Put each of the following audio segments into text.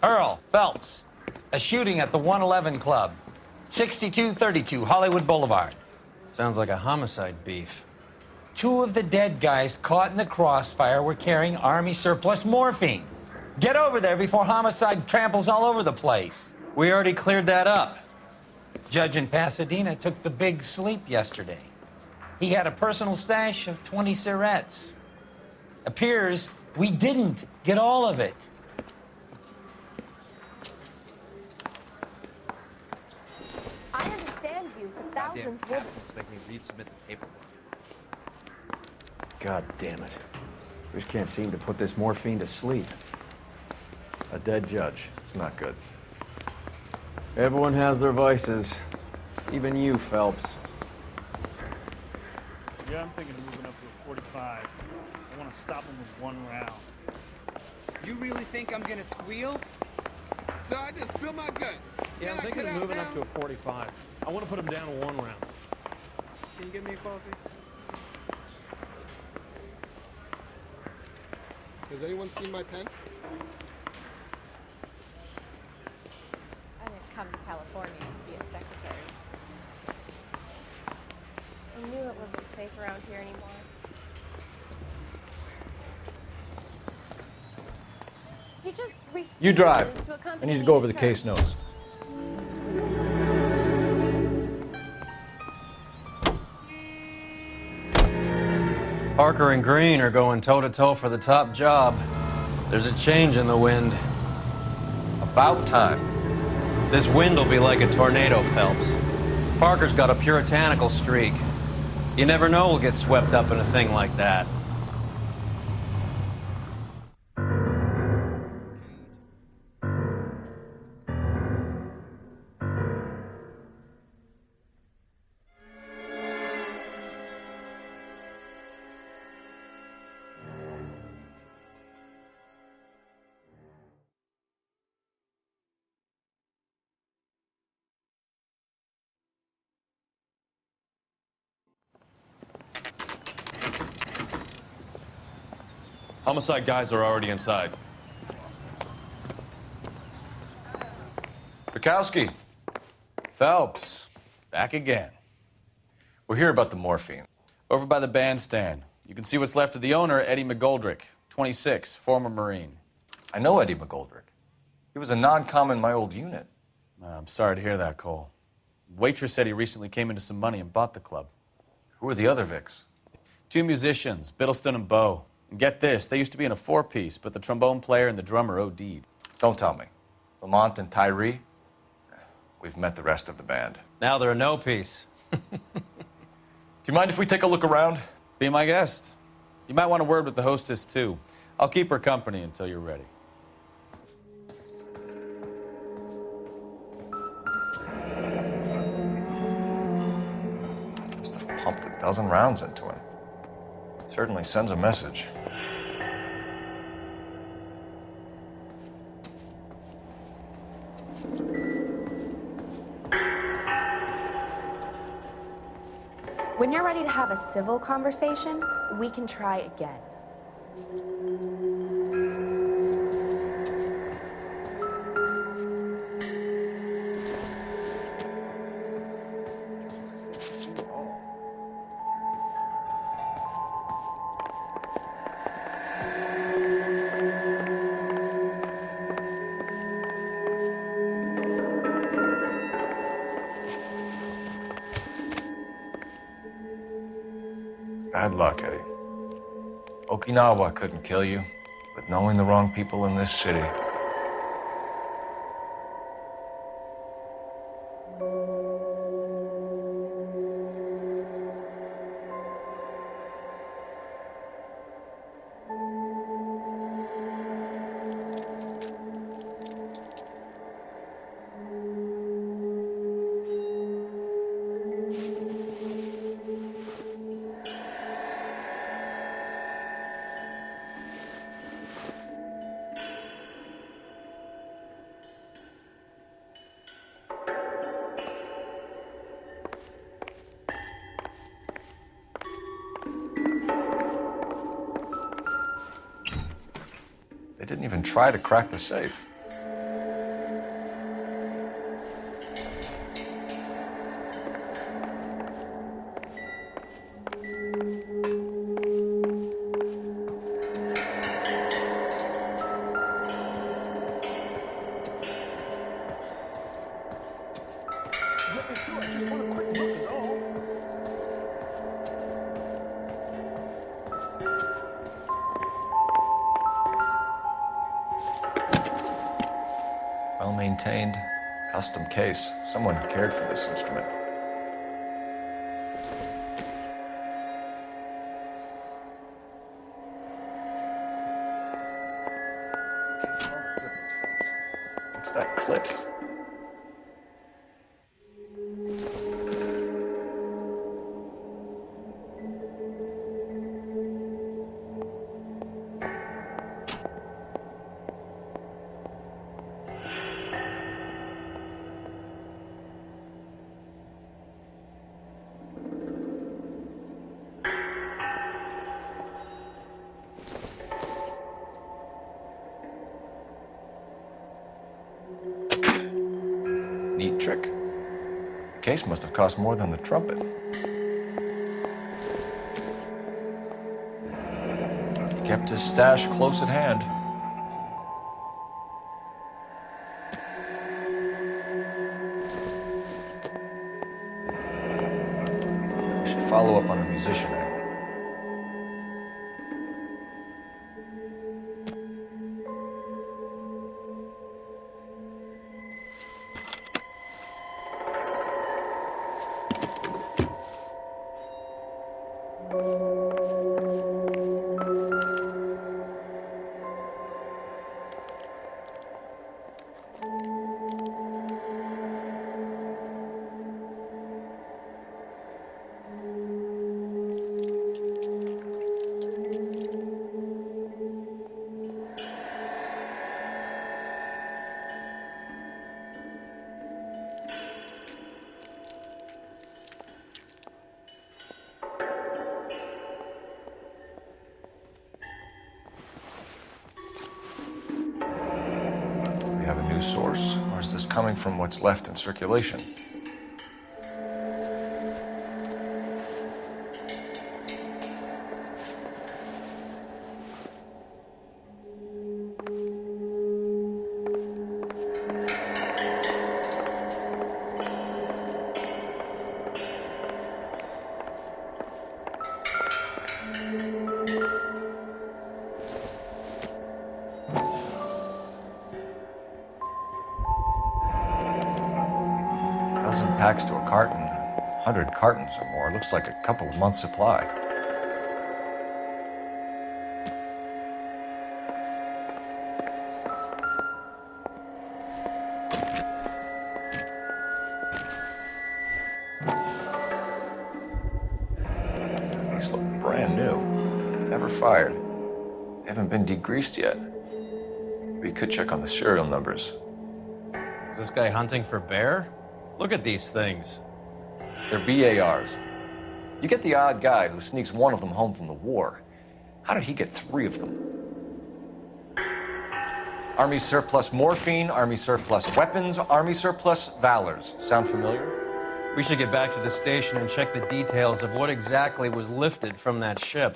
Earl Phelps, a shooting at the 111 Club, 6232 Hollywood Boulevard. Sounds like a homicide beef. 2 of the dead guys caught in the crossfire were carrying Army surplus morphine. Get over there before homicide tramples all over the place. We already cleared that up. Judge in Pasadena took the big sleep yesterday. He had a personal stash of 20 cigarettes. Appears we didn't get all of it. I understand you, but thousands would. Captains make me resubmit the paperwork. God damn it. We just can't seem to put this morphine to sleep. A dead judge. It's not good. Everyone has their vices. Even you, Phelps. Yeah, I'm thinking of moving up to a 45. I want to stop him with 1 round. You really think I'm gonna squeal? So I just spill my guts. Yeah, I'm thinking of moving up to a 45. I want to put him down to 1 round. Can you get me a coffee? Has anyone seen my pen? I didn't come to California to be a secretary. I knew it wasn't safe around here anymore. He just You drive. to I need to go over the case notes. Parker and Green are going toe-to-toe for the top job. There's a change in the wind. About time. This wind will be like a tornado, Phelps. Parker's got a puritanical streak. You never know who'll get swept up in a thing like that. Homicide guys are already inside. Bukowski. Phelps, back again. We're here about the morphine. Over by the bandstand. You can see what's left of the owner, Eddie McGoldrick, 26, former Marine. I know Eddie McGoldrick. He was a non-com in my old unit. I'm sorry to hear that, Cole. Waitress said he recently came into some money and bought the club. Who are the other Vics? 2 musicians, Biddleston and Bowe. And get this, they used to be in a 4-piece, but the trombone player and the drummer OD'd. Don't tell me. Lamont and Tyree? We've met the rest of the band. Now they're a no-piece. Do you mind if we take a look around? Be my guest. You might want a word with the hostess, too. I'll keep her company until you're ready. Must have pumped a dozen rounds into him. Certainly sends a message. When you're ready to have a civil conversation, we can try again. Bad luck, Eddie. Okinawa couldn't kill you, but knowing the wrong people in this city. They didn't even try to crack the safe. maintained, custom case. Someone cared for this instrument. What's that click? Neat trick. The case must have cost more than the trumpet. He kept his stash close at hand. We should follow up on the musician angle. We have a new source, or is this coming from what's left in circulation? Dozen packs to a carton, 100 cartons or more. Looks like a couple of months' supply. These look brand new. Never fired. They haven't been degreased yet. We could check on the serial numbers. Is this guy hunting for bear? Look at these things. They're BARs. You get the odd guy who sneaks one of them home from the war. How did he get 3 of them? Army surplus morphine, Army surplus weapons, Army surplus valors. Sound familiar? We should get back to the station and check the details of what exactly was lifted from that ship.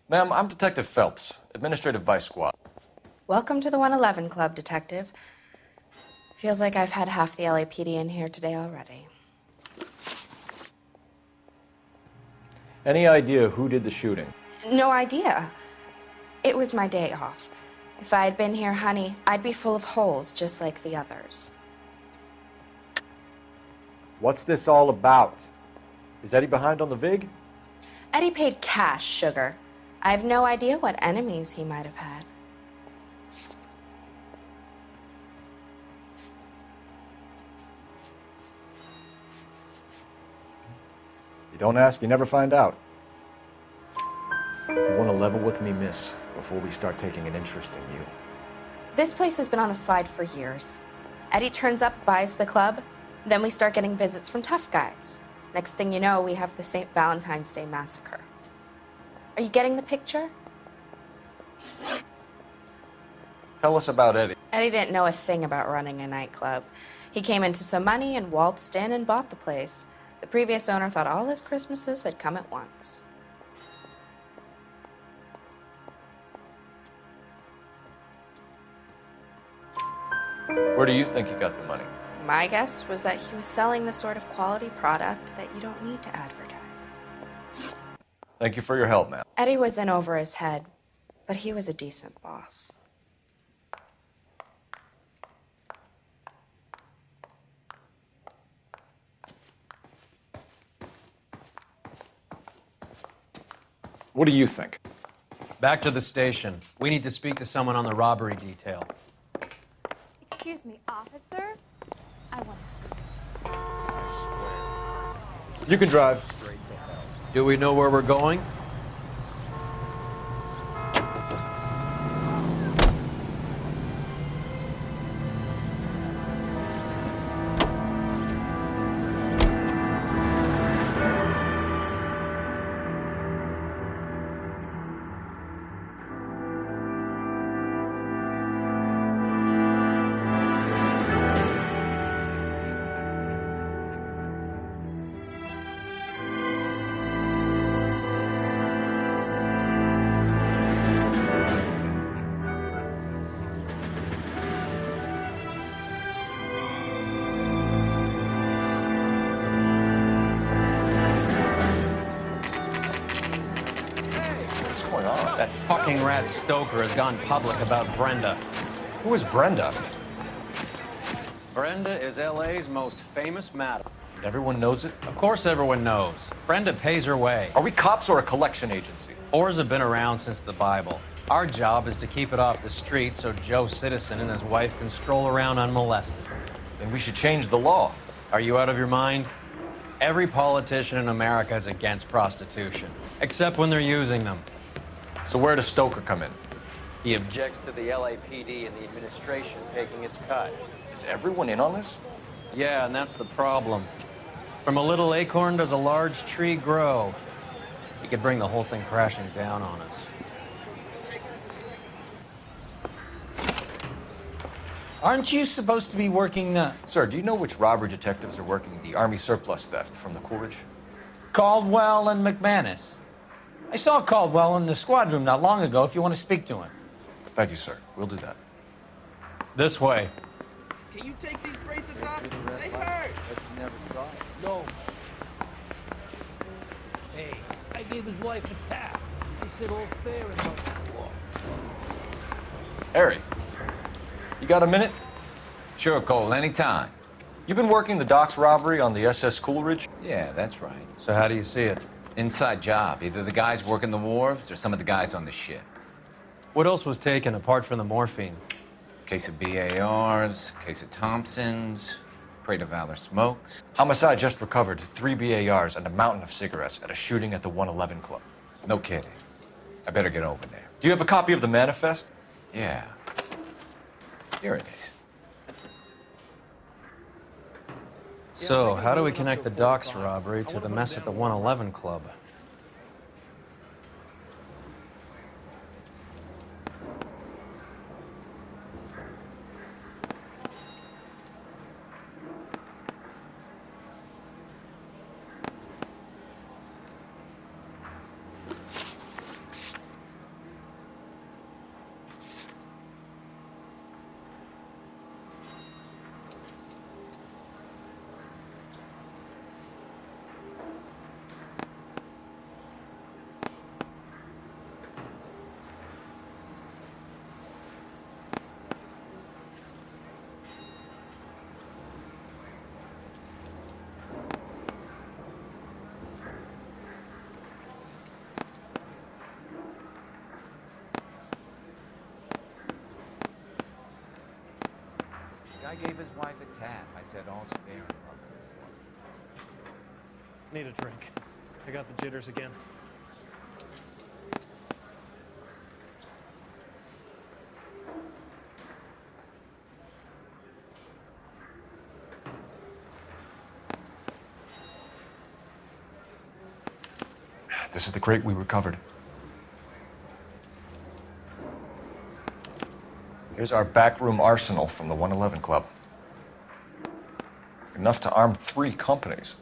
Ma'am, I'm Detective Phelps, Administrative Vice Squad. Welcome to the 111 Club, Detective. Feels like I've had half the LAPD in here today already. Any idea who did the shooting? No idea. It was my day off. If I had been here, honey, I'd be full of holes just like the others. What's this all about? Is Eddie behind on the VIG? Eddie paid cash, sugar. I have no idea what enemies he might have had. You don't ask, you never find out. You want to level with me, miss, before we start taking an interest in you. This place has been on the slide for years. Eddie turns up, buys the club, then we start getting visits from tough guys. Next thing you know, we have the St. Valentine's Day massacre. Are you getting the picture? Tell us about Eddie. Eddie didn't know a thing about running a nightclub. He came into some money and waltzed in and bought the place. The previous owner thought all his Christmases had come at once. Where do you think he got the money? My guess was that he was selling the sort of quality product that you don't need to advertise. Thank you for your help, ma'am. Eddie was in over his head, but he was a decent boss. What do you think? Back to the station. We need to speak to someone on the robbery detail. Excuse me, officer? I want You can drive. Do we know where we're going? What's going on? That fucking rat Stoker has gone public about Brenda. Who is Brenda? Brenda is LA's most famous madam. Everyone knows it? Of course everyone knows. Brenda pays her way. Are we cops or a collection agency? Whores have been around since the Bible. Our job is to keep it off the street so Joe Citizen and his wife can stroll around unmolested. Then we should change the law. Are you out of your mind? Every politician in America is against prostitution, except when they're using them. So where does Stoker come in? He objects to the LAPD and the administration taking its cut. Is everyone in on this? Yeah, and that's the problem. From a little acorn does a large tree grow. He could bring the whole thing crashing down on us. Aren't you supposed to be working the Sir, do you know which robbery detectives are working the Army surplus theft from the Coolidge? Caldwell and McManus? I saw Caldwell in the squad room not long ago if you want to speak to him. Thank you, sir. We'll do that. This way. Can you take these bracelets off? They hurt. No. Hey, I gave his wife a tap. He said all's fair in love. Harry, you got a minute? Sure, Cole, anytime. You've been working the docks robbery on the SS Coolidge? Yeah, that's right. So how do you see it? Inside job. Either the guys working the wharves or some of the guys on the ship. What else was taken apart from the morphine? Case of BARs, case of Thompsons, Crate of Valor smokes. Homicide just recovered 3 BARs and a mountain of cigarettes at a shooting at the 111 Club. No kidding. I better get over there. Do you have a copy of the manifest? Yeah. Here it is. So, how do we connect the docks robbery to the mess at the 111 Club? Guy gave his wife a tap. I said all's fair in love. Need a drink. I got the jitters again. This is the crate we recovered. Here's our backroom arsenal from the 111 Club. Enough to arm 3 companies.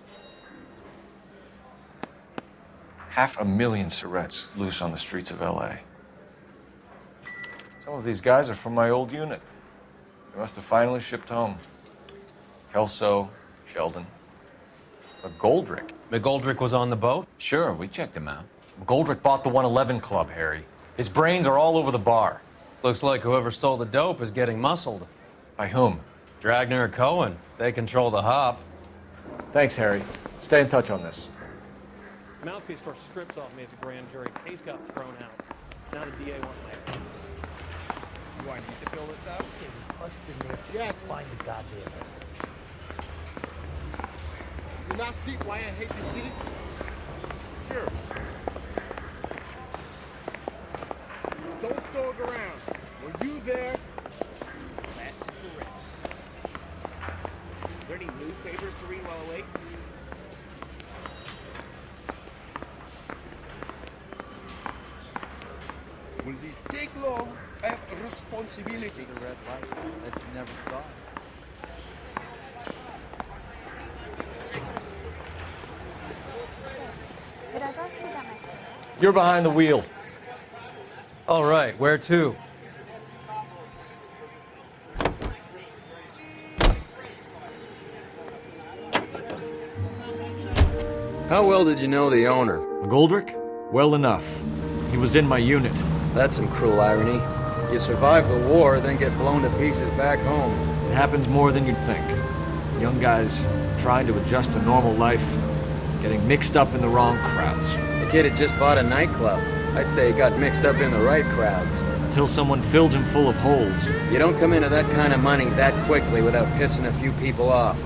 500,000 cigarettes loose on the streets of LA. Some of these guys are from my old unit. They must have finally shipped home. Kelso, Sheldon. But Goldrick. McGoldrick was on the boat? Sure, we checked him out. McGoldrick bought the 111 Club, Harry. His brains are all over the bar. Looks like whoever stole the dope is getting muscled. By whom? Dragner or Cohen. They control the hop. Thanks, Harry. Stay in touch on this. Mouthpiece first strips off me at the grand jury. Case got thrown out. Now the DA wants my head. Do I need to fill this out? Yes. Find the goddamn Do not see why I hate the city? Sure. Don't dog around. Were you there? That's correct. Are there any newspapers to read while awake? Will this take long? I have responsibilities. The red light that you never saw. Could I go see that myself? You're behind the wheel. All right, where to? How well did you know the owner? McGoldrick? Well enough. He was in my unit. That's some cruel irony. You survive the war, then get blown to pieces back home. It happens more than you'd think. Young guys trying to adjust to normal life, getting mixed up in the wrong crowds. The kid had just bought a nightclub. I'd say he got mixed up in the right crowds. Until someone filled him full of holes. You don't come into that kind of money that quickly without pissing a few people off.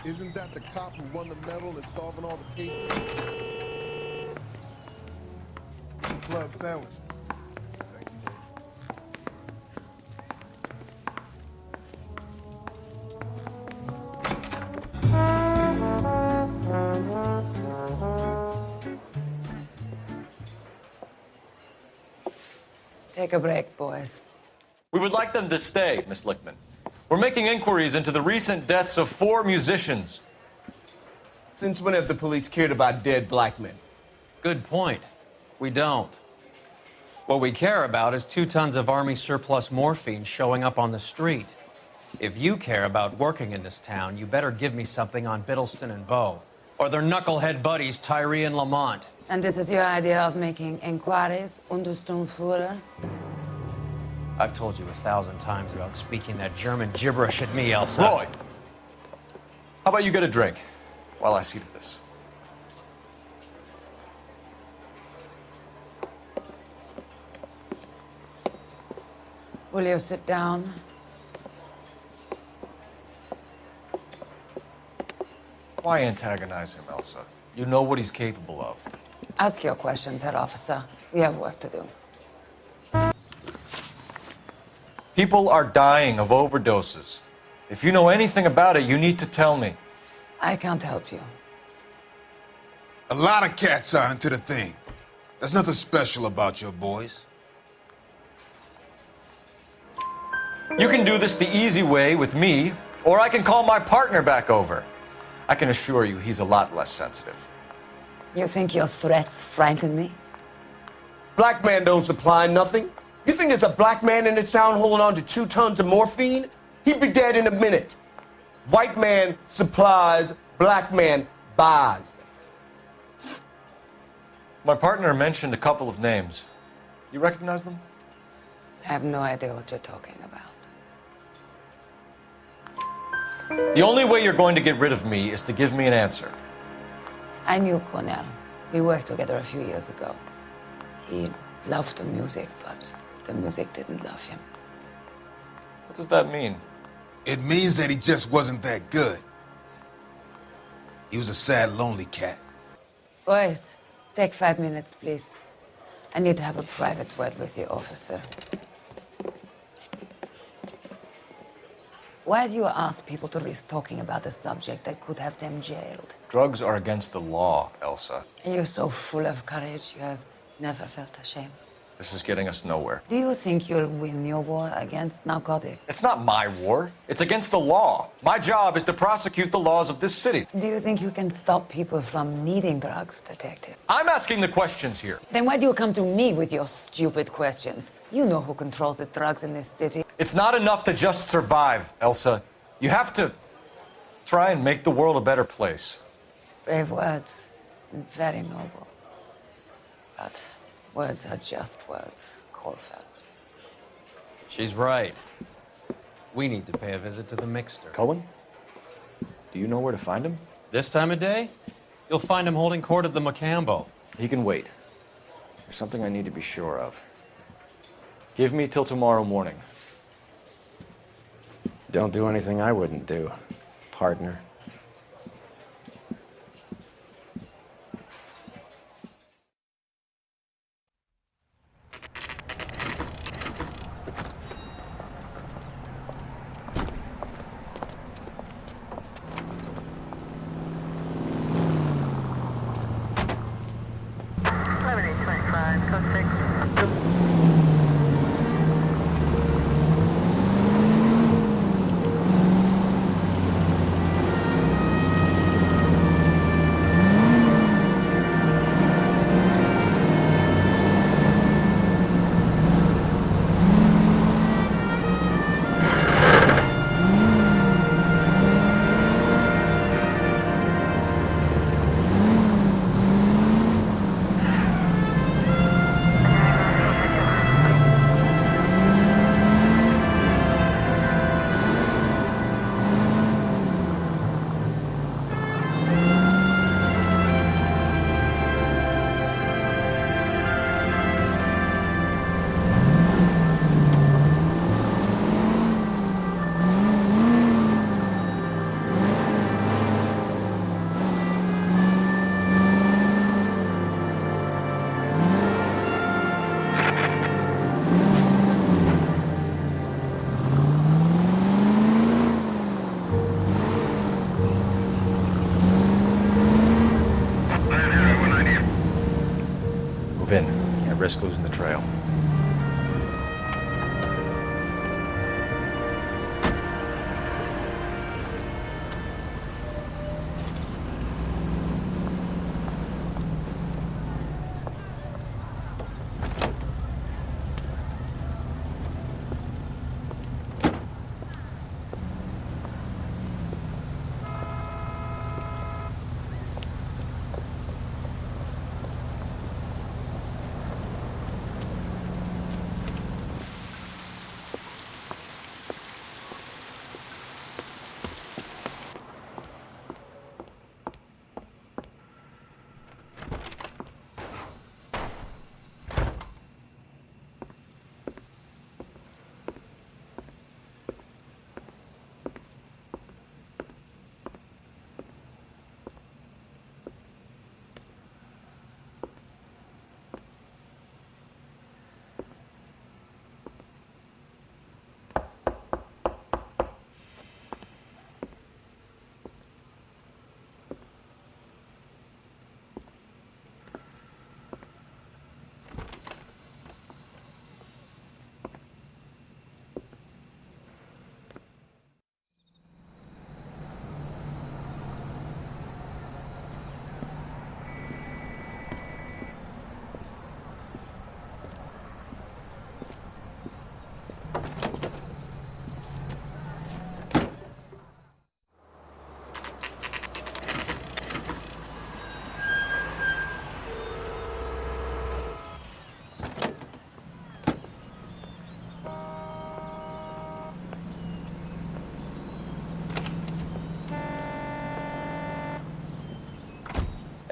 Isn't that the cop who won the medal and is solving all the cases? Club sandwiches. Thank you, Waitress. Take a break, boys. We would like them to stay, Miss Lichtman. We're making inquiries into the recent deaths of 4 musicians. Since when have the police cared about dead black men? Good point. We don't. What we care about is 2 tons of Army surplus morphine showing up on the street. If you care about working in this town, you better give me something on Biddleston and Bow, or their knucklehead buddies Tyree and Lamont. And this is your idea of making inquiries, Untersturmführer? I've told you 1,000 times about speaking that German gibberish at me, Elsa. Roy! How about you get a drink while I see to this? Will you sit down? Why antagonize him, Elsa? You know what he's capable of. Ask your questions, head officer. We have work to do. People are dying of overdoses. If you know anything about it, you need to tell me. I can't help you. A lot of cats are into the thing. There's nothing special about your boys. You can do this the easy way with me, or I can call my partner back over. I can assure you he's a lot less sensitive. You think your threats frighten me? Black man don't supply nothing. You think there's a black man in this town holding on to 2 tons of morphine? He'd be dead in a minute. White man supplies, black man buys. My partner mentioned a couple of names. You recognize them? I have no idea what you're talking about. The only way you're going to get rid of me is to give me an answer. I knew Cornell. We worked together a few years ago. He loved the music, but the music didn't love him. What does that mean? It means that he just wasn't that good. He was a sad, lonely cat. Boys, take 5 minutes, please. I need to have a private word with you, officer. Why do you ask people to risk talking about a subject that could have them jailed? Drugs are against the law, Elsa. You're so full of courage, you have never felt ashamed. This is getting us nowhere. Do you think you'll win your war against narcotics? It's not my war. It's against the law. My job is to prosecute the laws of this city. Do you think you can stop people from needing drugs, detective? I'm asking the questions here. Then why do you come to me with your stupid questions? You know who controls the drugs in this city. It's not enough to just survive, Elsa. You have to try and make the world a better place. Brave words, and very noble. But words are just words, Cole Phelps. She's right. We need to pay a visit to the Mixter. Cohen? Do you know where to find him? This time of day, you'll find him holding court at the Macambo. He can wait. There's something I need to be sure of. Give me till tomorrow morning. Don't do anything I wouldn't do, partner. Risk losing the trail.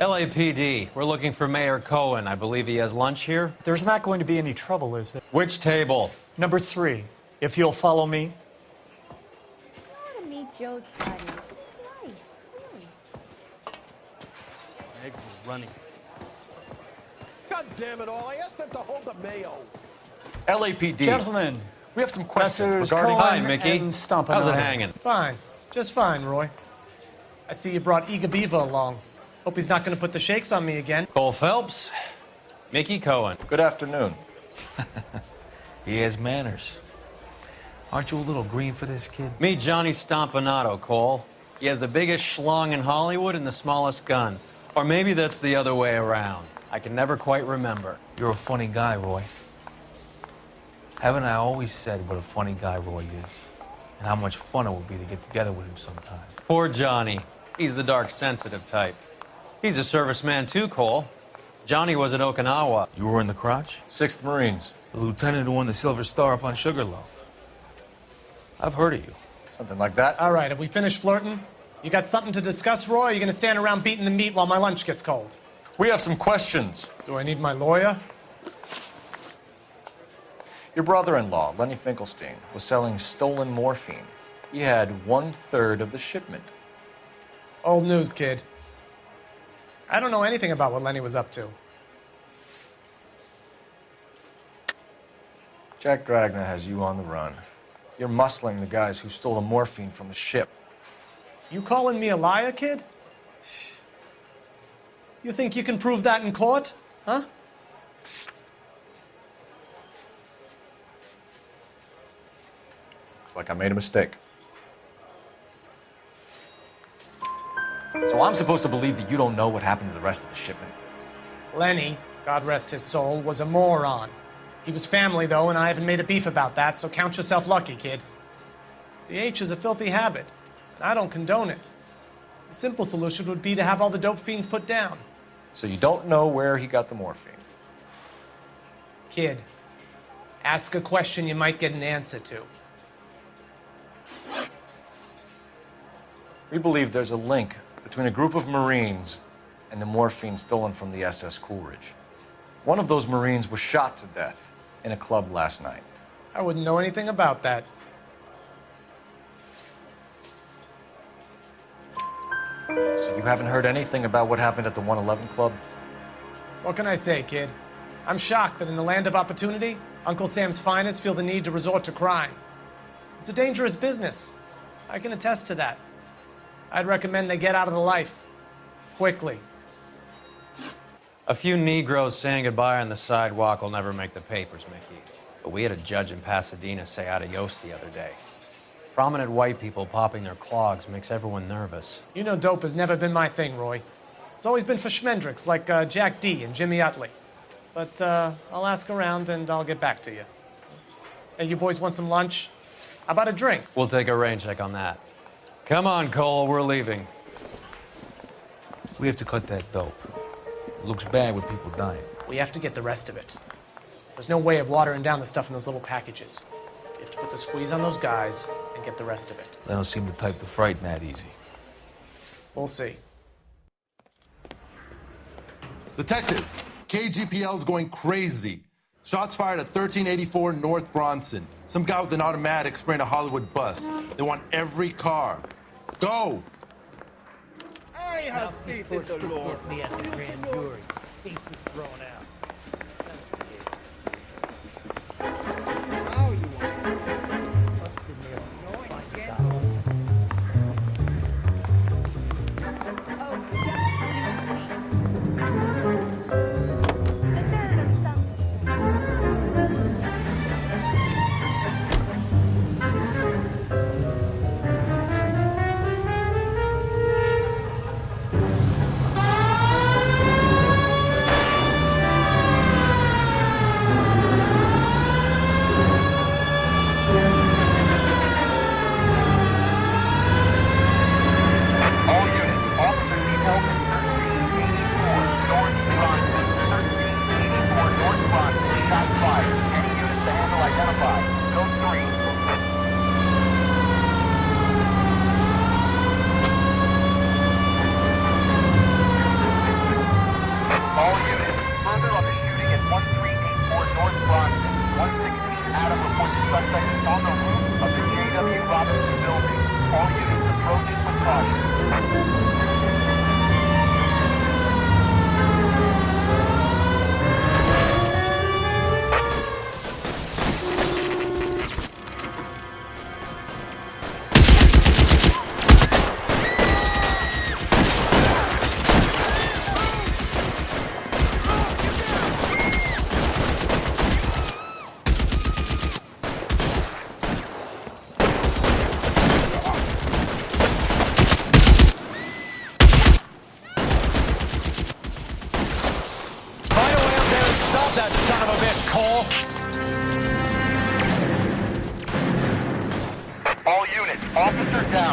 LAPD, we're looking for Mayor Cohen. I believe he has lunch here. There's not going to be any trouble, is there? Which table? Number 3, if you'll follow me. I want to meet Joe's buddy. It's nice, really. Eggs are running. God damn it all, I asked them to hold the mayo. LAPD. Gentlemen, we have some questions Professors regarding... Cohen Hi, Mickey. and Stompanato. How's it hanging? Fine. Just fine, Roy. I see you brought Igabiva along. Hope he's not going to put the shakes on me again. Cole Phelps, Mickey Cohen. Good afternoon. He has manners. Aren't you a little green for this kid? Meet Johnny Stompanato, Cole. He has the biggest schlong in Hollywood and the smallest gun. Or maybe that's the other way around. I can never quite remember. You're a funny guy, Roy. Haven't I always said what a funny guy Roy is? And how much fun it would be to get together with him sometime. Poor Johnny. He's the dark, sensitive type. He's a serviceman too, Cole. Johnny was at Okinawa. You were in the crotch? 6th Marines. The lieutenant who won the Silver Star up on Sugarloaf. I've heard of you. Something like that. All right, have we finished flirting? You got something to discuss, Roy? Or are you gonna stand around beating the meat while my lunch gets cold? We have some questions. Do I need my lawyer? Your brother-in-law, Lenny Finkelstein, was selling stolen morphine. He had 1/3 of the shipment. Old news, kid. I don't know anything about what Lenny was up to. Jack Dragna has you on the run. You're muscling the guys who stole the morphine from the ship. You calling me a liar, kid? You think you can prove that in court? Huh? Looks like I made a mistake. So I'm supposed to believe that you don't know what happened to the rest of the shipment? Lenny, God rest his soul, was a moron. He was family, though, and I haven't made a beef about that, so count yourself lucky, kid. The H is a filthy habit, and I don't condone it. The simple solution would be to have all the dope fiends put down. So you don't know where he got the morphine? Kid, ask a question you might get an answer to. We believe there's a link between a group of Marines and the morphine stolen from the SS Coolidge. One of those Marines was shot to death in a club last night. I wouldn't know anything about that. So you haven't heard anything about what happened at the 111 Club? What can I say, kid? I'm shocked that in the land of opportunity, Uncle Sam's finest feel the need to resort to crime. It's a dangerous business. I can attest to that. I'd recommend they get out of the life. Quickly. A few Negroes saying goodbye on the sidewalk will never make the papers, Mickey. But we had a judge in Pasadena say adios the other day. Prominent white people popping their clogs makes everyone nervous. You know dope has never been my thing, Roy. It's always been for schmendricks like Jack D. and Jimmy Utley. But I'll ask around and I'll get back to you. Hey, you boys want some lunch? How about a drink? We'll take a rain check on that. Come on, Cole, we're leaving. We have to cut that dope. It looks bad with people dying. We have to get the rest of it. There's no way of watering down the stuff in those little packages. You have to put the squeeze on those guys and get the rest of it. They don't seem the type to frighten that easy. We'll see. Detectives, KGPL's going crazy. Shots fired at 1384 North Bronson. Some guy with an automatic spraying a Hollywood bus. They want every car. Go! I have faith in the Lord. Me at the grand jury. Case is thrown out. Now you want trust in me.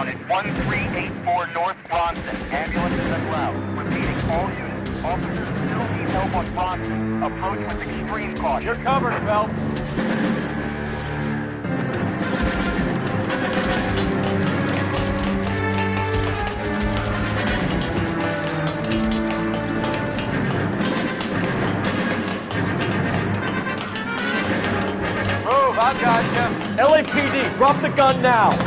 down at 1384 North Bronson. Ambulance is en route. Repeating, all units. Officers still need help on Bronson. Approach with extreme caution. You're covered, Phelps. Move, I got you. LAPD, drop the gun now.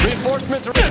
Reinforcements are in.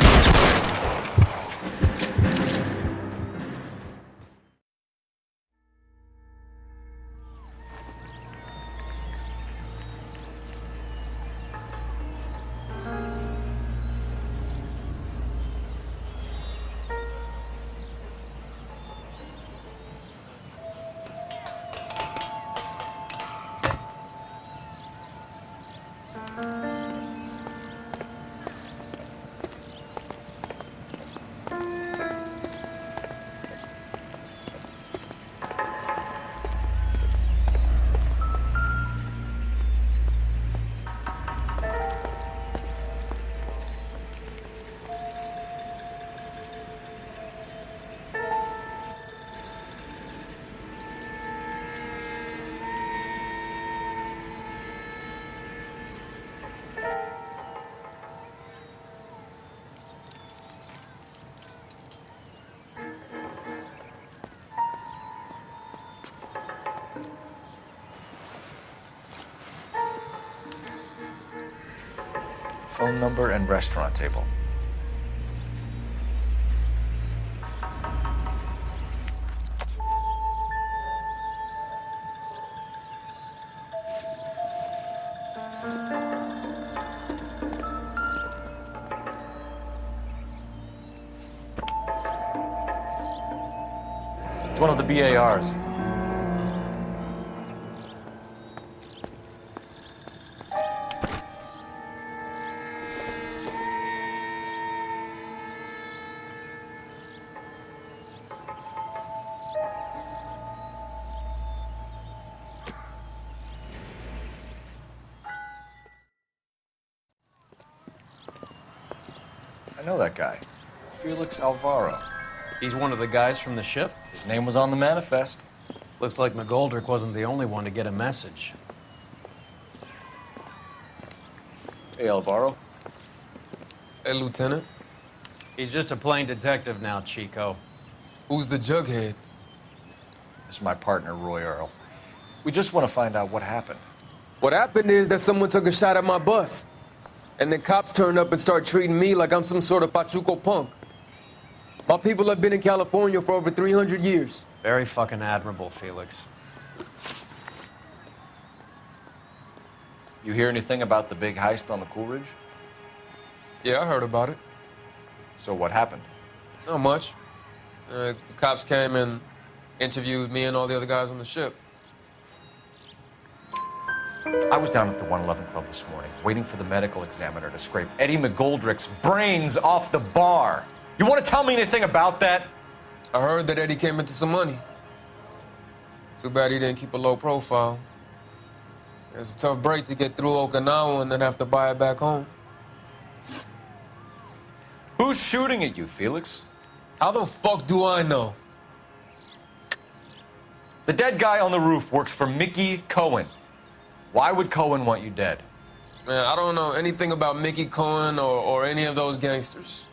Phone number and restaurant table. It's one of the BARs. I know that guy. Felix Alvaro. He's one of the guys from the ship? His name was on the manifest. Looks like McGoldrick wasn't the only one to get a message. Hey, Alvaro. Hey, Lieutenant. He's just a plain detective now, Chico. Who's the jughead? This is my partner, Roy Earl. We just want to find out what happened. What happened is that someone took a shot at my bus. And then cops turned up and start treating me like I'm some sort of Pachuco punk. My people have been in California for over 300 years. Very fucking admirable, Felix. You hear anything about the big heist on the Coolidge? Yeah, I heard about it. So what happened? Not much. The cops came and interviewed me and all the other guys on the ship. I was down at the 111 Club this morning, waiting for the medical examiner to scrape Eddie McGoldrick's brains off the bar. You want to tell me anything about that? I heard that Eddie came into some money. Too bad he didn't keep a low profile. It was a tough break to get through Okinawa and then have to buy it back home. Who's shooting at you, Felix? How the fuck do I know? The dead guy on the roof works for Mickey Cohen. Why would Cohen want you dead? Man, I don't know anything about Mickey Cohen or any of those gangsters.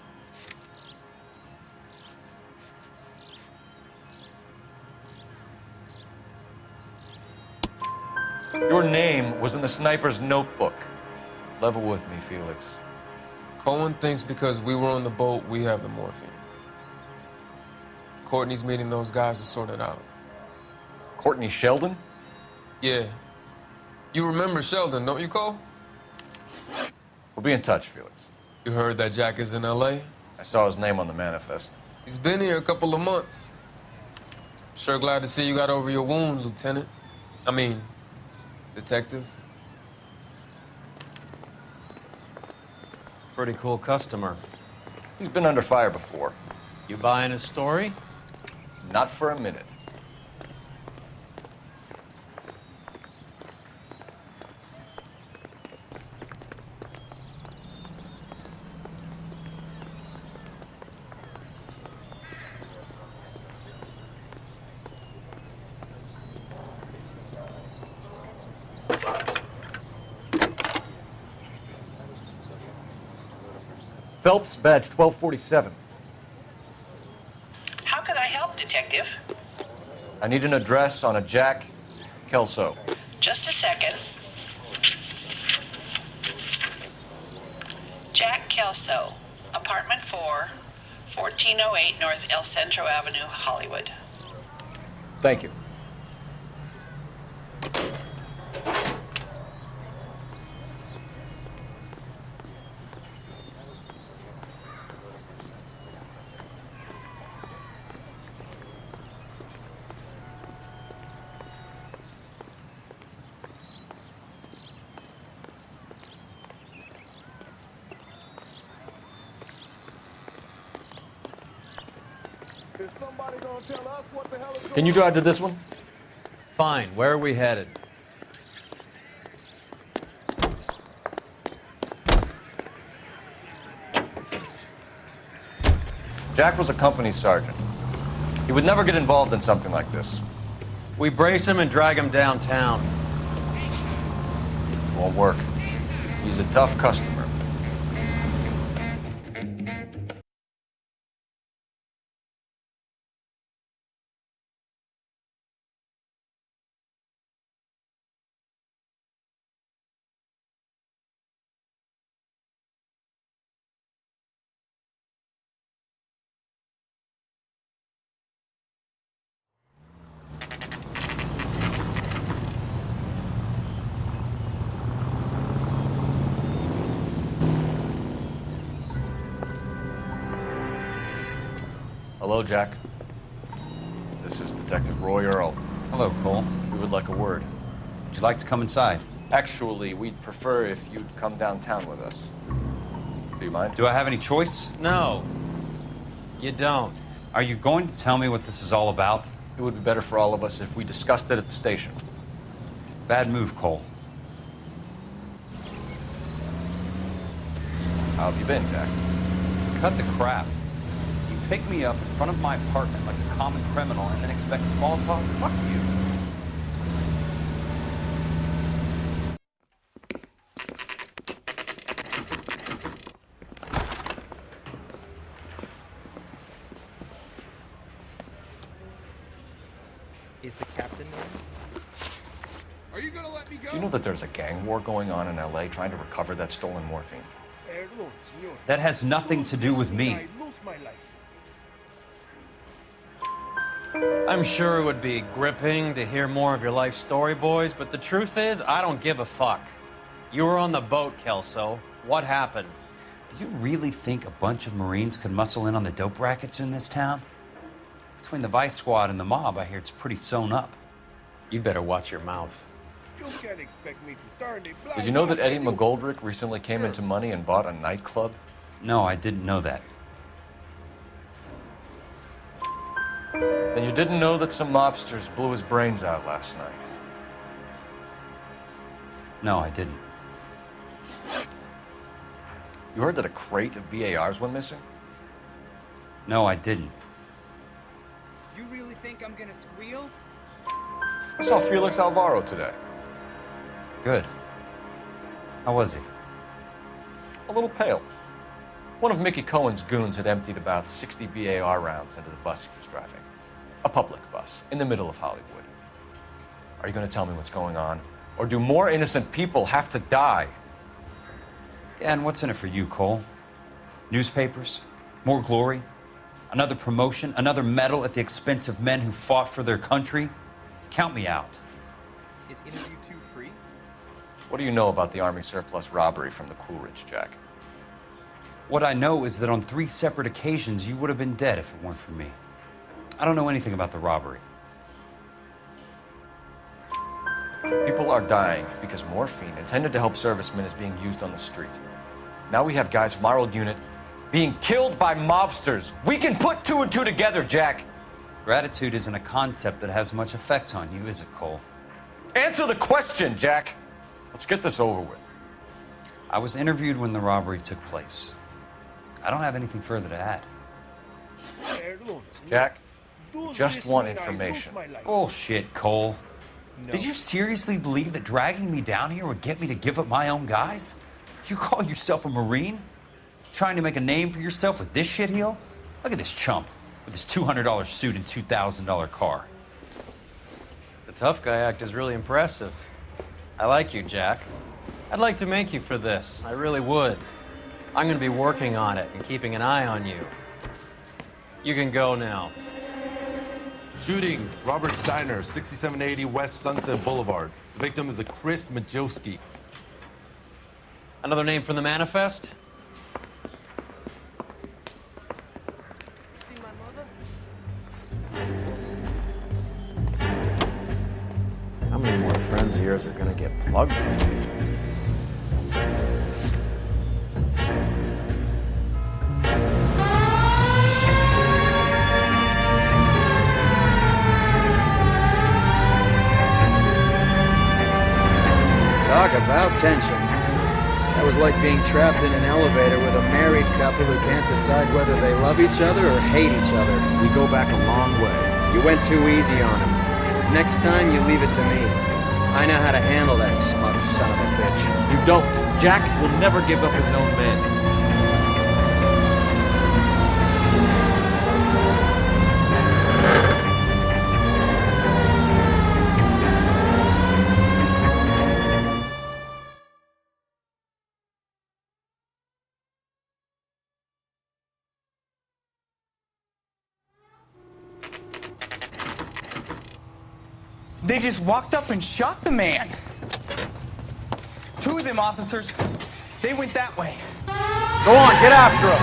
Your name was in the sniper's notebook. Level with me, Felix. Cohen thinks because we were on the boat, we have the morphine. Courtney's meeting those guys to sort it out. Courtney Sheldon? Yeah. You remember Sheldon, don't you, Cole? We'll be in touch, Felix. You heard that Jack is in L.A.? I saw his name on the manifest. He's been here a couple of months. Sure glad to see you got over your wound, Lieutenant. I mean, Detective. Pretty cool customer. He's been under fire before. You buying his story? Not for a minute. Phelps, badge 1247. How can I help, Detective? I need an address on a Jack Kelso. Just a second. Jack Kelso, apartment 4, 1408 North El Centro Avenue, Hollywood. Thank you. Can you drive to this one? Fine. Where are we headed? Jack was a company sergeant. He would never get involved in something like this. We brace him and drag him downtown. Won't work. He's a tough customer. Hello, Jack. This is Detective Roy Earl. Hello, Cole. We would like a word. Would you like to come inside? Actually, we'd prefer if you'd come downtown with us. Do you mind? Do I have any choice? No. You don't. Are you going to tell me what this is all about? It would be better for all of us if we discussed it at the station. Bad move, Cole. How have you been, Jack? Cut the crap. You pick me up in front of my apartment like a common criminal and then expect small talk? Fuck you. Is the captain there? Are you gonna let me go? Do you know that there's a gang war going on in LA trying to recover that stolen morphine? Perdón, señor. That has nothing to do with me. I lose my license. I'm sure it would be gripping to hear more of your life story, boys, but the truth is, I don't give a fuck. You were on the boat, Kelso. What happened? Do you really think a bunch of Marines could muscle in on the dope rackets in this town? Between the Vice Squad and the mob, I hear it's pretty sewn up. You better watch your mouth. You can't expect me to turn a blind Did you know that eye Eddie to you. McGoldrick recently came into money and bought a nightclub? No, I didn't know that. Then you didn't know that some mobsters blew his brains out last night? No, I didn't. You heard that a crate of BARs went missing? No, I didn't. You really think I'm gonna squeal? I saw Felix Alvaro today. Good. How was he? A little pale. One of Mickey Cohen's goons had emptied about 60 BAR rounds into the bus he was driving. A public bus, in the middle of Hollywood. Are you going to tell me what's going on? Or do more innocent people have to die? Yeah, and what's in it for you, Cole? Newspapers? More glory? Another promotion? Another medal at the expense of men who fought for their country? Count me out. Is interview 2 free? What do you know about the Army surplus robbery from the Coolidge, Jack? What I know is that on 3 separate occasions, you would have been dead if it weren't for me. I don't know anything about the robbery. People are dying because morphine intended to help servicemen is being used on the street. Now we have guys from our old unit being killed by mobsters. We can put two and two together, Jack. Gratitude isn't a concept that has much effect on you, is it, Cole? Answer the question, Jack. Let's get this over with. I was interviewed when the robbery took place. I don't have anything further to add. Jack, just want information. Bullshit, Cole. Did you seriously believe that dragging me down here would get me to give up my own guys? You call yourself a Marine? Trying to make a name for yourself with this shitheel? Look at this chump with his $200 suit and $2,000 car. The tough guy act is really impressive. I like you, Jack. I'd like to make you for this. I really would. I'm going to be working on it and keeping an eye on you. You can go now. Shooting, Robert's Diner, 6780 West Sunset Boulevard. The victim is a Chris Majowski. Another name from the manifest? How many more friends of yours are gonna get plugged today? Talk about tension. That was like being trapped in an elevator with a married couple who can't decide whether they love each other or hate each other. We go back a long way. You went too easy on him. Next time, you leave it to me. I know how to handle that smug son of a bitch. You don't. Jack will never give up his own men. They just walked up and shot the man. Two of them officers, they went that way. Go on, get after him.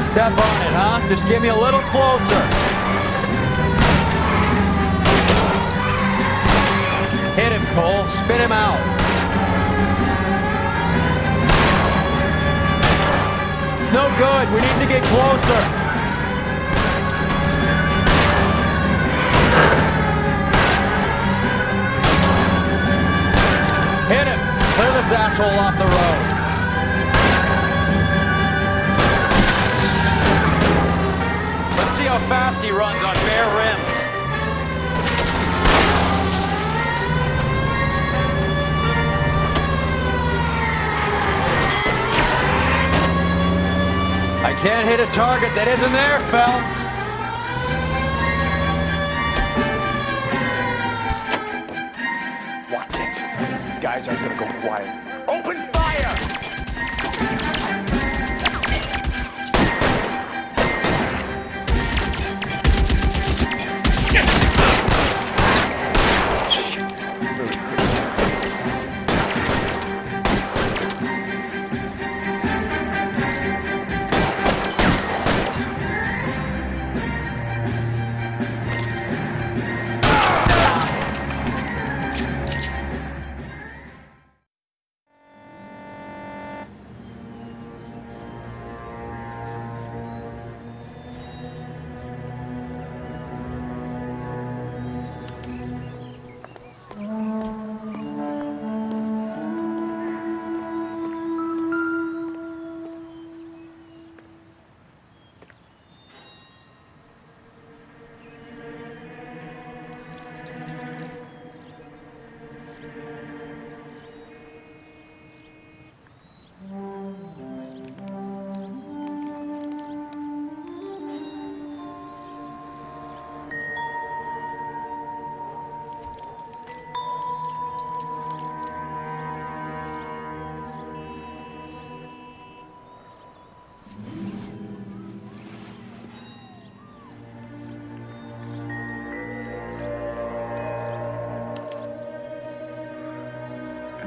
Step on it, huh? Just get me a little closer. Hit him, Cole. Spin him out. It's no good. We need to get closer. Hit him. Clear this asshole off the road. Let's see how fast he runs on bare rims. I can't hit a target that isn't there, Phelps. Watch it. These guys aren't gonna go quiet. Open fire!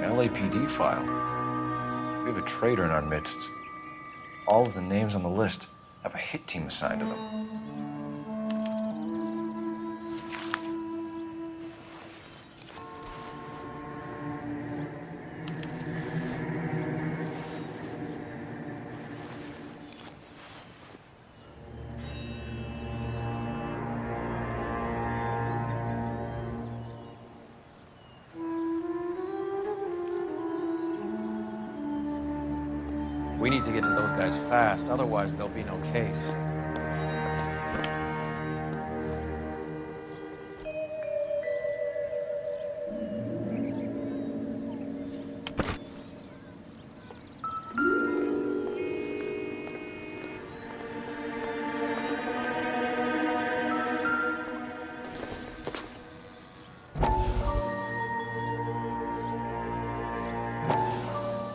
LAPD file. We have a traitor in our midst. All of the names on the list have a hit team assigned to them. We need to get to those guys fast, otherwise there'll be no case.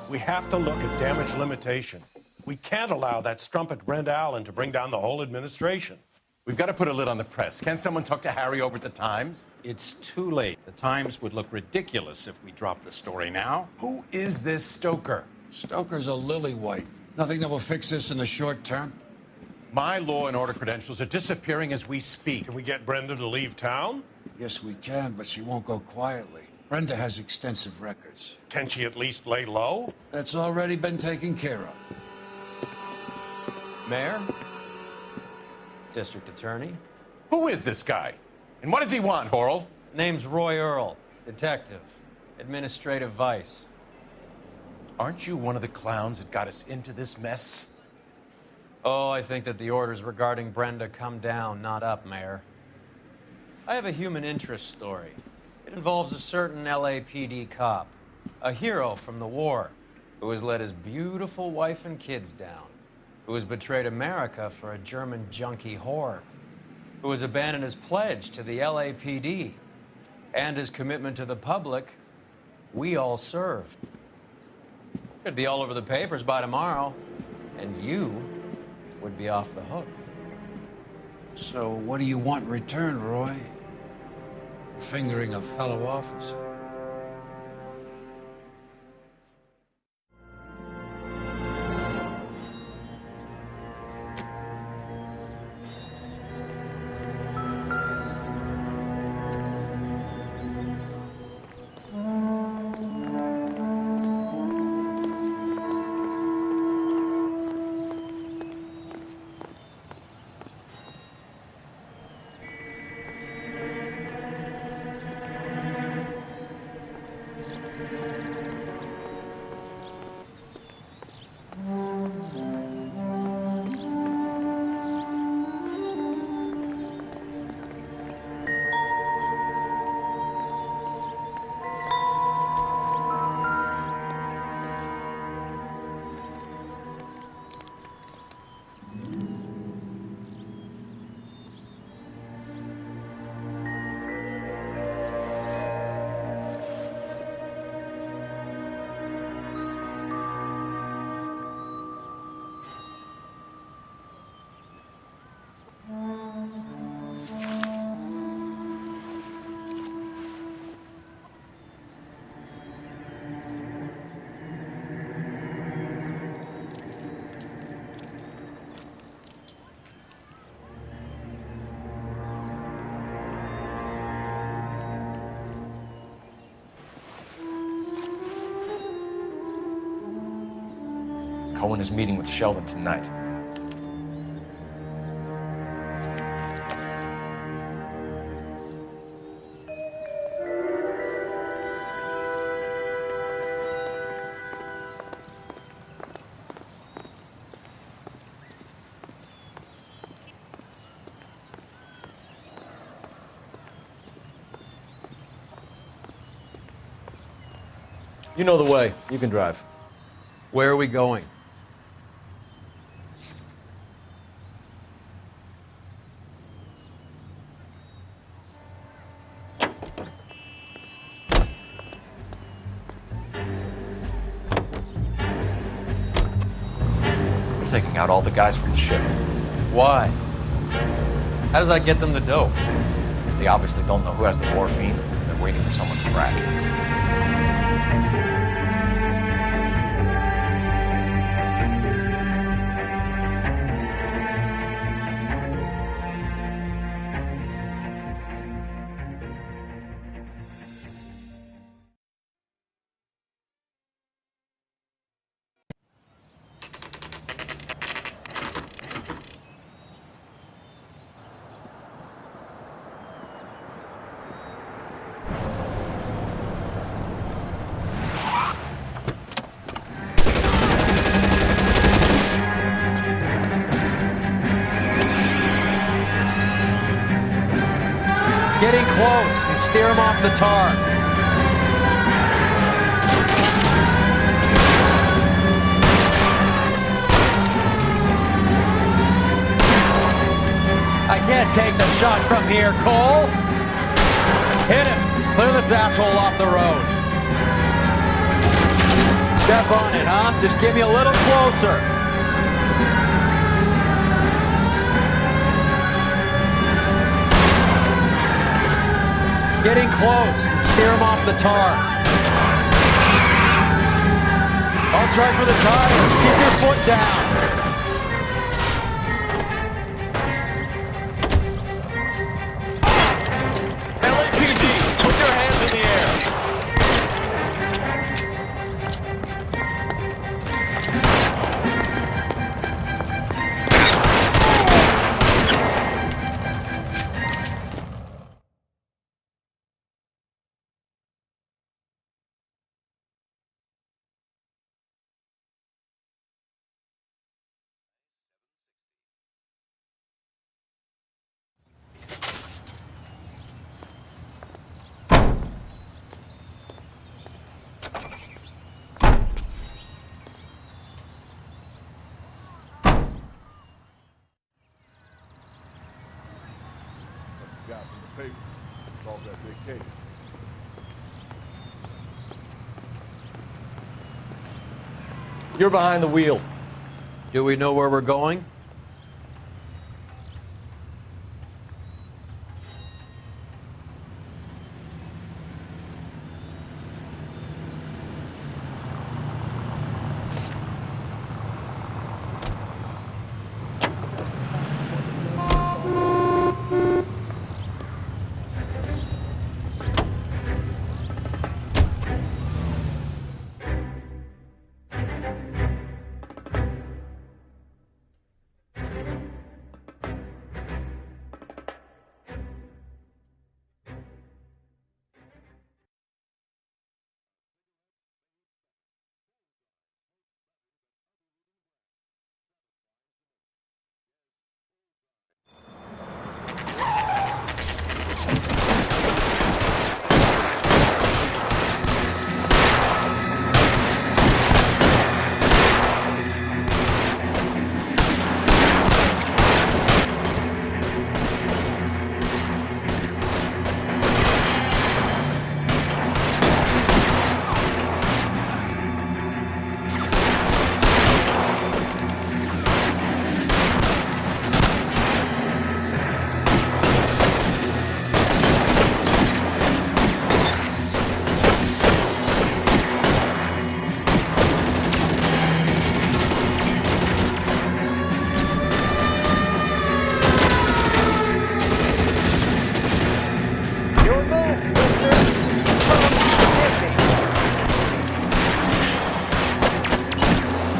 We have to look at damage limitation. We can't allow that strumpet Brenda Allen to bring down the whole administration. We've got to put a lid on the press. Can't someone talk to Harry over at the Times? It's too late. The Times would look ridiculous if we dropped the story now. Who is this Stoker? Stoker's a lily-white. Nothing that will fix this in the short term. My law and order credentials are disappearing as we speak. Can we get Brenda to leave town? Yes, we can, but she won't go quietly. Brenda has extensive records. Can she at least lay low? That's already been taken care of. Mayor? District Attorney? Who is this guy? And what does he want, Horrell? Name's Roy Earl, detective, administrative vice. Aren't you one of the clowns that got us into this mess? Oh, I think that the orders regarding Brenda come down, not up, Mayor. I have a human interest story. It involves a certain LAPD cop, a hero from the war, who has let his beautiful wife and kids down, who has betrayed America for a German junkie whore, who has abandoned his pledge to the LAPD and his commitment to the public. We all served. It'd be all over the papers by tomorrow, and you would be off the hook. So what do you want in return, Roy? Fingering a fellow officer. Cohen is meeting with Sheldon tonight. You know the way. You can drive. Where are we going? We're taking out all the guys from the ship. Why? How does that get them the dope? They obviously don't know who has the morphine. They're waiting for someone to crack it. close and steer him off the tar. I can't take the shot from here, Cole. Hit him. Clear this asshole off the road. Step on it, huh? Just get me a little closer. Getting close and steer him off the tar. I'll try for the tires. Keep your foot down. LAPD, put your hands in the air. Got from the papers. Solved that big case. You're behind the wheel. Do we know where we're going?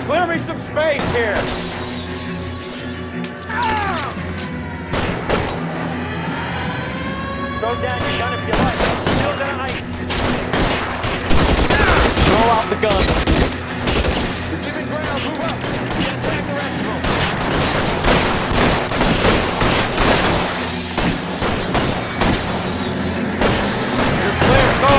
Clear me some space here. Throw down your gun if you like. Still tonight. Throw out the gun. You're giving ground. Move up. Get attack the rest of them. You're clear. Go.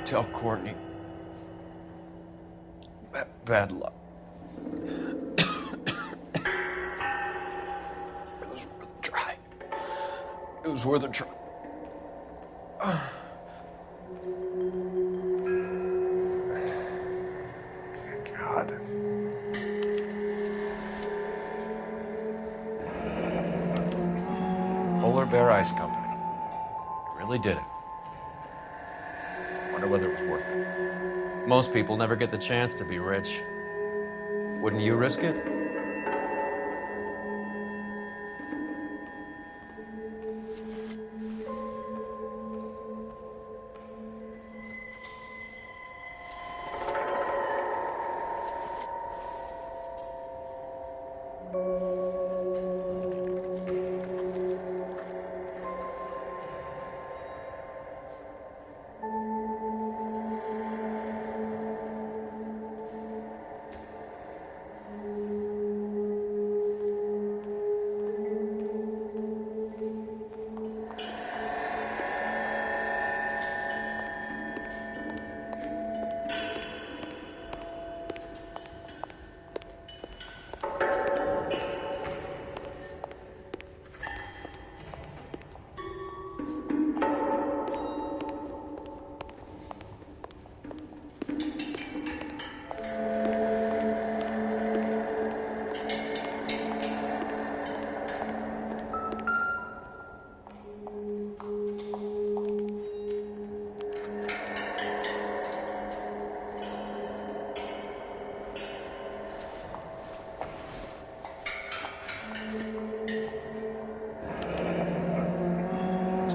Tell Courtney. Bad luck. It was worth a try. It was worth a try. God. Polar Bear Ice Company. Really did it. Wonder whether it was worth it. Most people never get the chance to be rich. Wouldn't you risk it?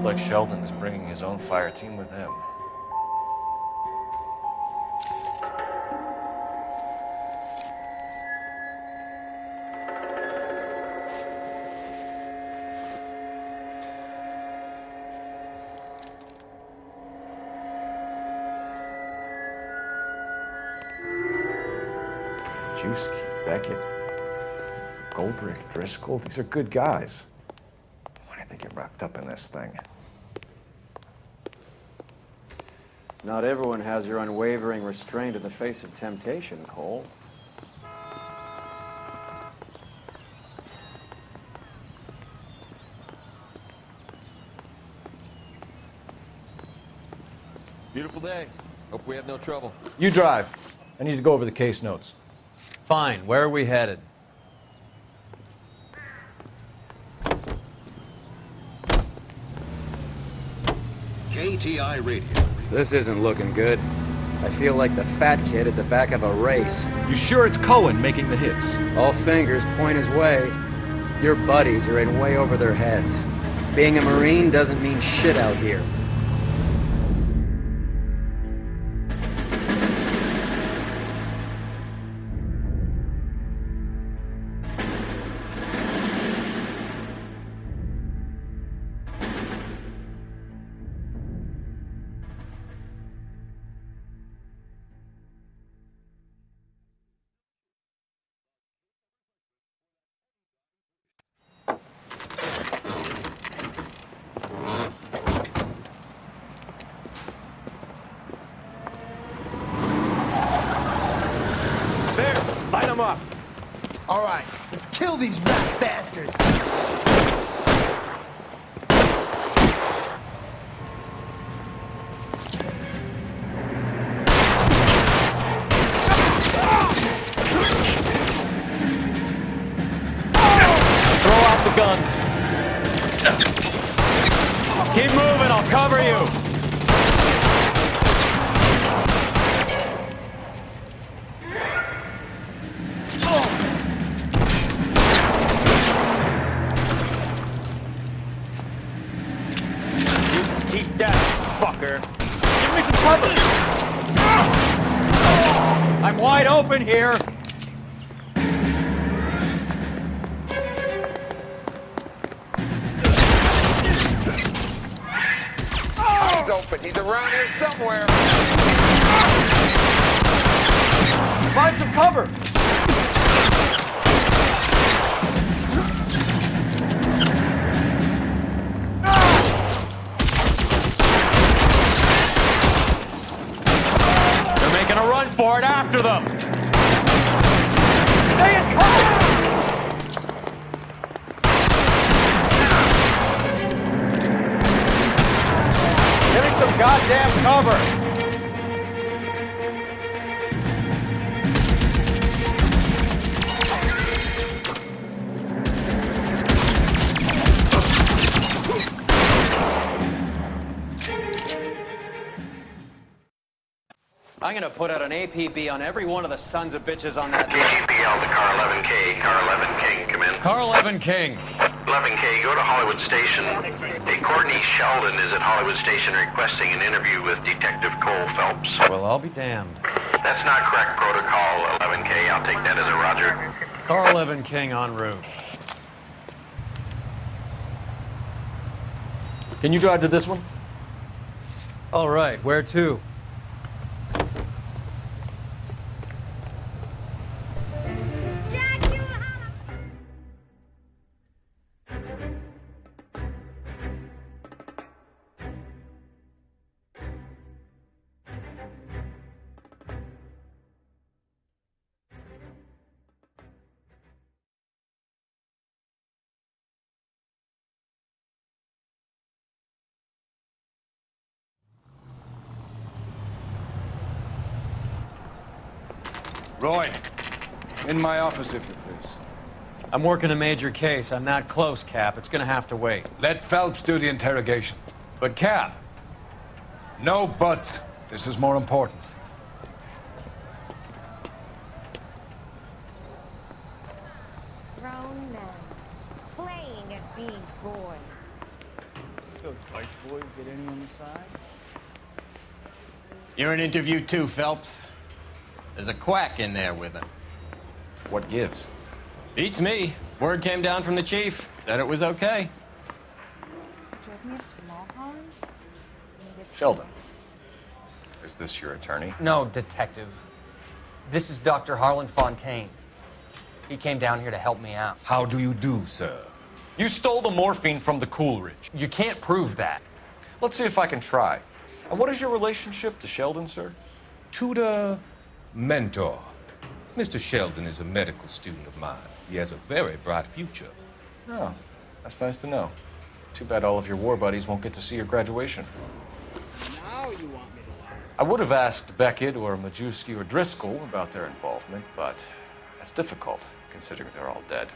Looks like Sheldon is bringing his own fire team with him. Juski, Beckett, Goldrick, Driscoll, these are good guys. Why did they get wrapped up in this thing? Not everyone has your unwavering restraint in the face of temptation, Cole. Beautiful day. Hope we have no trouble. You drive. I need to go over the case notes. Fine. Where are we headed? KTI Radio. This isn't looking good. I feel like the fat kid at the back of a race. You sure it's Cohen making the hits? All fingers point his way. Your buddies are in way over their heads. Being a Marine doesn't mean shit out here. All right, let's kill these rat bastards. Throw out the guns. Keep moving, I'll cover you. Keep that, fucker. Give me some cover. I'm wide open here. Eyes open. He's around here somewhere. Find some cover. They're making a run for it after them. Stay in cover. Give me some goddamn cover! I'm gonna put out an APB on every one of the sons of bitches on that list. KGPL to car 11K. Car 11 King, come in. Car 11 King. 11K, go to Hollywood Station. Hey, Courtney Sheldon is at Hollywood Station requesting an interview with Detective Cole Phelps. Well, I'll be damned. That's not correct protocol, 11K. I'll take that as a roger. Car 11 King en route. Can you drive to this one? All right, where to? Roy, in my office, if you please. I'm working a major case. I'm not close, Cap. It's gonna have to wait. Let Phelps do the interrogation. But, Cap. No buts. This is more important. Grown men playing at being boys. Those Vice boys get any on the side? You're in interview too, Phelps. There's a quack in there with him. What gives? Beats me. Word came down from the chief. Said it was okay. Drove me up to Mulholland? Sheldon, is this your attorney? No, Detective. This is Dr. Harlan Fontaine. He came down here to help me out. How do you do, sir? You stole the morphine from the Coolidge. You can't prove that. Let's see if I can try. And what is your relationship to Sheldon, sir? Tutor, mentor. Mr. Sheldon is a medical student of mine. He has a very bright future. Oh, that's nice to know. Too bad all of your war buddies won't get to see your graduation. Now you want me to lie. I would have asked Beckett or Majewski or Driscoll about their involvement, but that's difficult, considering they're all dead.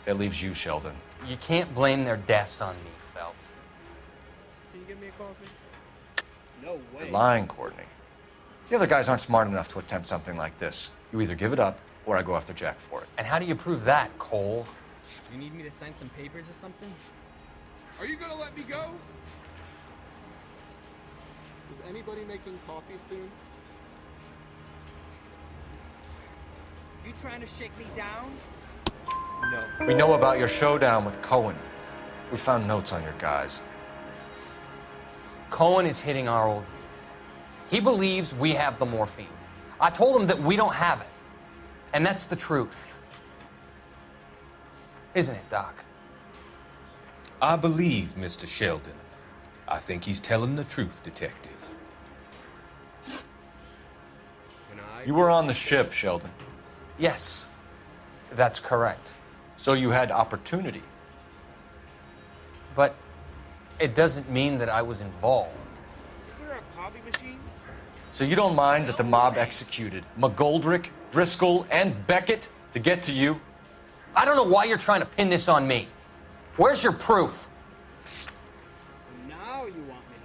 That leaves you, Sheldon. You can't blame their deaths on me, Phelps. Can you get me a coffee? No way. You're lying, Courtney. The other guys aren't smart enough to attempt something like this. You either give it up, or I go after Jack for it. And how do you prove that, Cole? You need me to sign some papers or something? Are you gonna let me go? Is anybody making coffee soon? You trying to shake me down? No. We know about your showdown with Cohen. We found notes on your guys. Cohen is hitting our old deal. He believes we have the morphine. I told him that we don't have it. And that's the truth. Isn't it, Doc? I believe Mr. Sheldon. I think he's telling the truth, Detective. You were on the ship, Sheldon. Yes, that's correct. So you had opportunity. But it doesn't mean that I was involved. Is there a coffee machine? So you don't mind that the mob executed McGoldrick, Driscoll, and Beckett to get to you? I don't know why you're trying to pin this on me. Where's your proof? So now you want me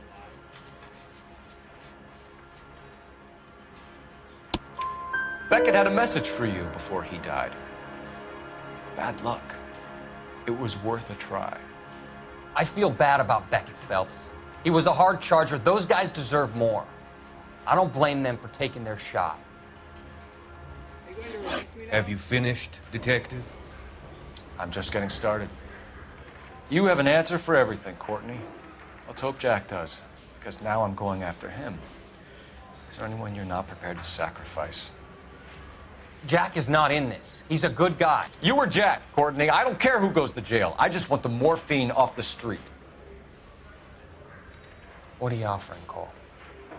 to lie. Beckett had a message for you before he died. Bad luck. It was worth a try. I feel bad about Beckett, Phelps. He was a hard charger. Those guys deserve more. I don't blame them for taking their shot. Are you going to release me now? Have you finished, Detective? I'm just getting started. You have an answer for everything, Courtney. Let's hope Jack does, because now I'm going after him. Is there anyone you're not prepared to sacrifice? Jack is not in this. He's a good guy. You were Jack, Courtney. I don't care who goes to jail. I just want the morphine off the street. What are you offering, Cole?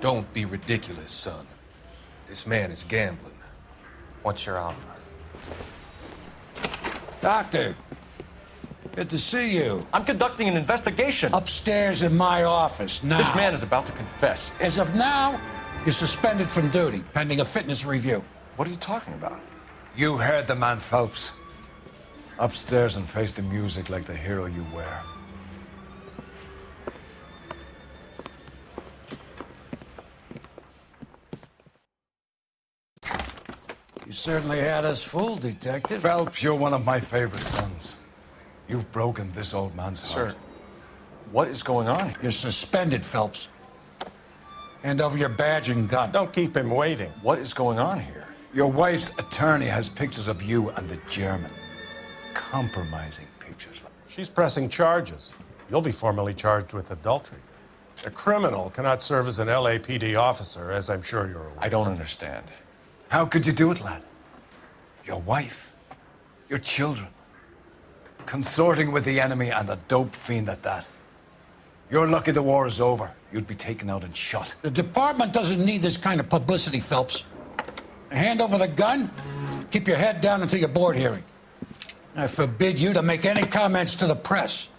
Don't be ridiculous, son. This man is gambling. What's your offer? Doctor, good to see you. I'm conducting an investigation. Upstairs in my office now. This man is about to confess. As of now, you're suspended from duty, pending a fitness review. What are you talking about? You heard the man, Phelps. Upstairs and face the music like the hero you were. certainly had us fooled, Detective. Phelps, you're one of my favorite sons. You've broken this old man's heart. Sir, what is going on? You're suspended, Phelps. Hand over your badge and gun. Don't keep him waiting. What is going on here? Your wife's attorney has pictures of you and the German. Compromising pictures. She's pressing charges. You'll be formally charged with adultery. A criminal cannot serve as an LAPD officer, as I'm sure you're aware. I don't understand. How could you do it, lad? Your wife, your children, consorting with the enemy and a dope fiend at that. You're lucky the war is over. You'd be taken out and shot. The department doesn't need this kind of publicity, Phelps. Hand over the gun, keep your head down until your board hearing. I forbid you to make any comments to the press.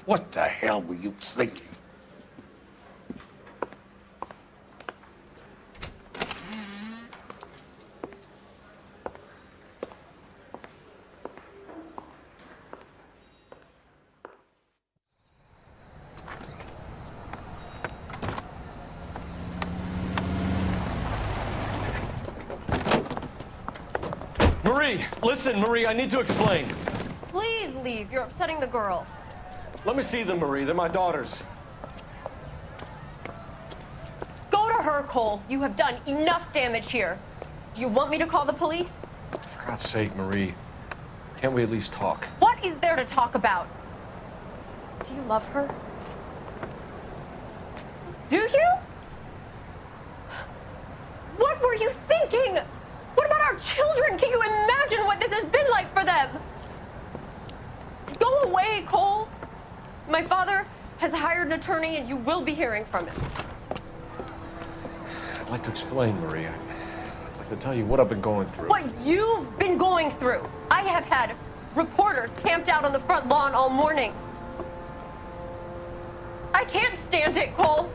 What the hell were you thinking? Marie, listen, Marie, I need to explain. Please leave. You're upsetting the girls. Let me see them, Marie. They're my daughters. Go to her, Cole. You have done enough damage here. Do you want me to call the police? For God's sake, Marie. Can't we at least talk? What is there to talk about? Do you love her? Do you? What were you thinking? What about our children? Can you imagine what this has been like for them? Go away, Cole. My father has hired an attorney and you will be hearing from him. I'd like to explain, Marie. I'd like to tell you what I've been going through. What you've been going through. I have had reporters camped out on the front lawn all morning. I can't stand it, Cole.